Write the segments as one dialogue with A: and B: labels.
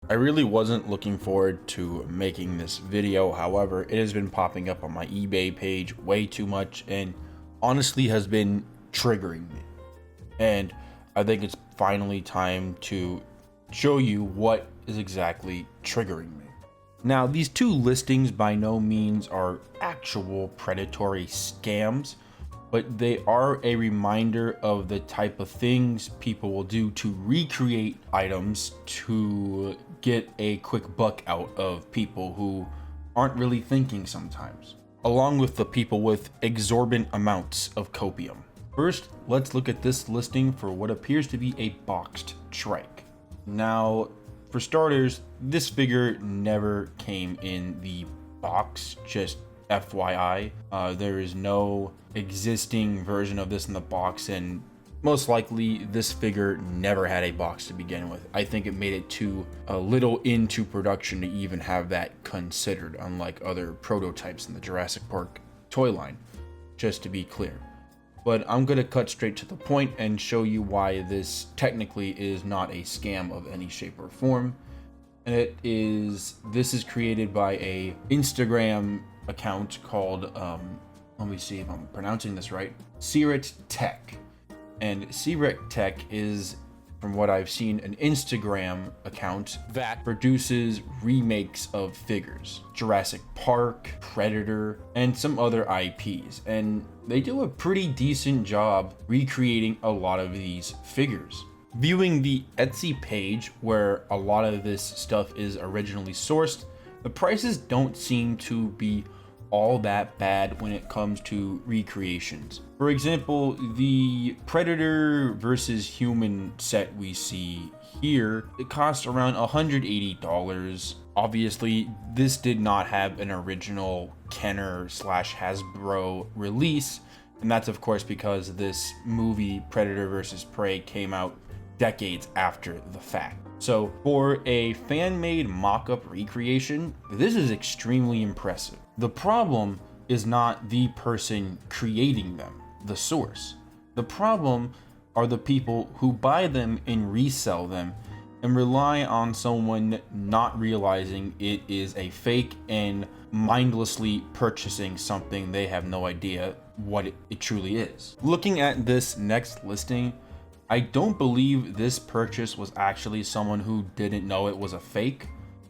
A: I really wasn't looking forward to making this video, however, it has been popping up on my eBay page way too much and honestly has been triggering me. And I think it's finally time to show you what is exactly triggering me. Now, these two listings by no means are actual predatory scams, but they are a reminder of the type of things people will do to recreate items to get a quick buck out of people who aren't really thinking sometimes, along with the people with exorbitant amounts of copium. First, let's look at this listing for what appears to be a boxed trike. Now, for starters, this figure never came in the box, just FYI. There is no existing version of this in the box, and most likely this figure never had a box to begin with. I think it made it too little into production to even have that considered, unlike other prototypes in the Jurassic Park toy line, just to be clear. But I'm gonna cut straight to the point and show you why this technically is not a scam of any shape or form. And this is created by a Instagram account called, let me see if I'm pronouncing this right, Siret Tech. And Siret Tech is, from what I've seen, an Instagram account that produces remakes of figures. Jurassic Park, Predator, and some other IPs. And they do a pretty decent job recreating a lot of these figures. Viewing the Etsy page where a lot of this stuff is originally sourced, the prices don't seem to be all that bad when it comes to recreations. For example, the Predator versus human set we see here, it costs around $180. Obviously, this did not have an original Kenner / Hasbro release, and that's of course because this movie Predator vs. Prey came out decades after the fact. So for a fan-made mock-up recreation, this is extremely impressive. The problem is not the person creating them, the source. The problem are the people who buy them and resell them and rely on someone not realizing it is a fake and mindlessly purchasing something they have no idea what it truly is. Looking at this next listing, I don't believe this purchase was actually someone who didn't know it was a fake,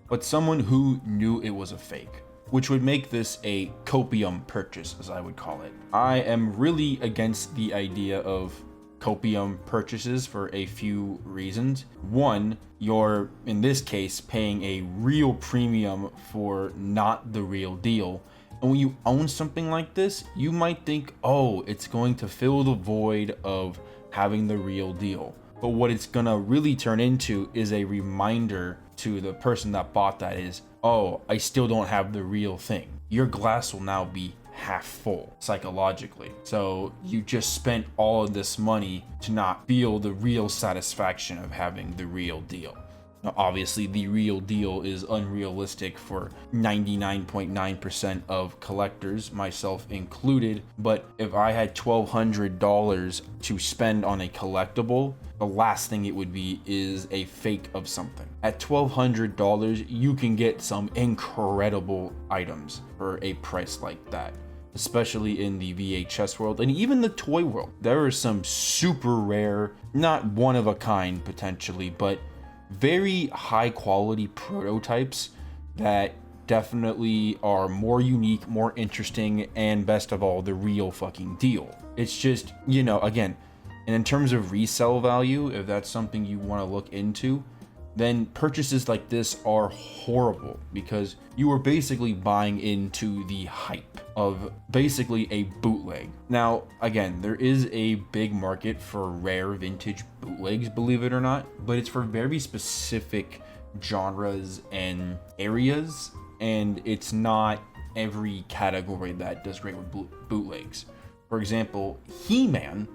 A: but someone who knew it was a fake, which would make this a copium purchase, as I would call it. I am really against the idea of copium purchases for a few reasons. One, you're, in this case, paying a real premium for not the real deal. And when you own something like this, you might think, oh, it's going to fill the void of having the real deal. But what it's gonna really turn into is a reminder to the person that bought that is, oh, I still don't have the real thing. Your glass will now be half full psychologically. So you just spent all of this money to not feel the real satisfaction of having the real deal. Now, obviously, the real deal is unrealistic for 99.9% of collectors, myself included. But if I had $1,200 to spend on a collectible, the last thing it would be is a fake of something. At $1,200, you can get some incredible items for a price like that, especially in the VHS world and even the toy world. There are some super rare, not one of a kind potentially, but very high quality prototypes that definitely are more unique, more interesting, and best of all, the real fucking deal. It's just, you know, again, and in terms of resale value, if that's something you want to look into, then purchases like this are horrible because you are basically buying into the hype of basically a bootleg. Now, again, there is a big market for rare vintage bootlegs, believe it or not, but it's for very specific genres and areas, and it's not every category that does great with bootlegs. For example, He-Man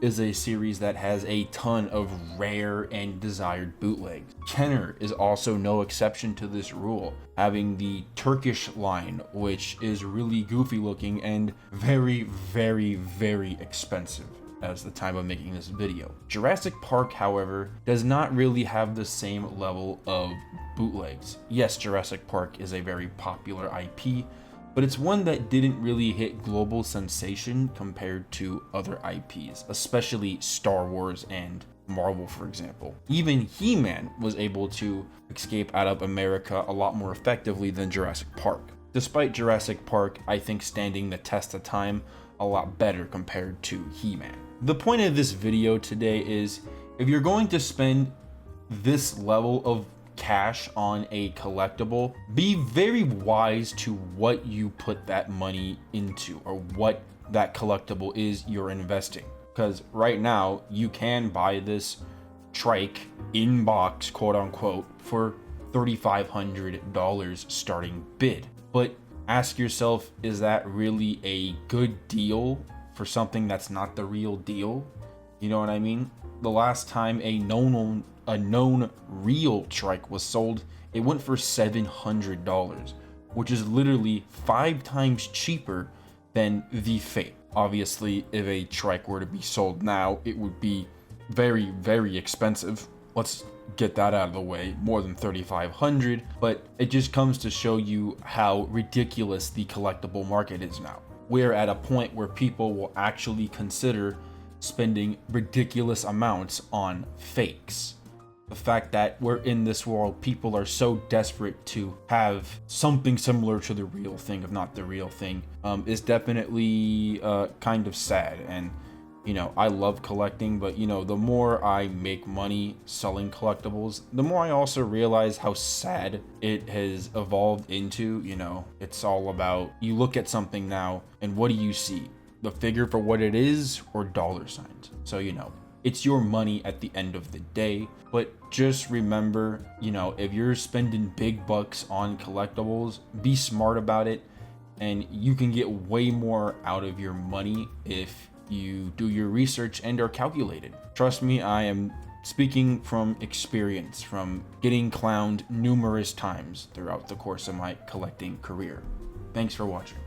A: is a series that has a ton of rare and desired bootlegs. Kenner is also no exception to this rule, having the Turkish line, which is really goofy looking and very, very, very expensive. as the time of making this video. Jurassic Park, however, does not really have the same level of bootlegs. Yes, Jurassic Park is a very popular IP, but it's one that didn't really hit global sensation compared to other IPs, especially Star Wars and Marvel, for example. Even He-Man was able to escape out of America a lot more effectively than Jurassic Park. Despite Jurassic Park, I think, standing the test of time a lot better compared to He-Man. The point of this video today is, if you're going to spend this level of cash on a collectible, be very wise to what you put that money into, or what that collectible is you're investing. Because right now you can buy this trike in box, quote unquote, for $3,500 starting bid. But ask yourself, is that really a good deal for something that's not the real deal? You know what I mean? The last time a known real trike was sold, it went for $700, which is literally 5 times cheaper than the fake. Obviously, if a trike were to be sold now, it would be very, very expensive. Let's get that out of the way, more than $3,500, but it just comes to show you how ridiculous the collectible market is now. We're at a point where people will actually consider spending ridiculous amounts on fakes. The fact that we're in this world, people are so desperate to have something similar to the real thing, if not the real thing, is definitely kind of sad. And you know, I love collecting, but you know, the more I make money selling collectibles, the more I also realize how sad it has evolved into. You know, it's all about, you look at something now and what do you see? The figure for what it is, or dollar signs? So, you know, it's your money at the end of the day. But just remember, you know, if you're spending big bucks on collectibles, be smart about it, and you can get way more out of your money if you do your research and are calculated. Trust me, I am speaking from experience, from getting clowned numerous times throughout the course of my collecting career. Thanks for watching.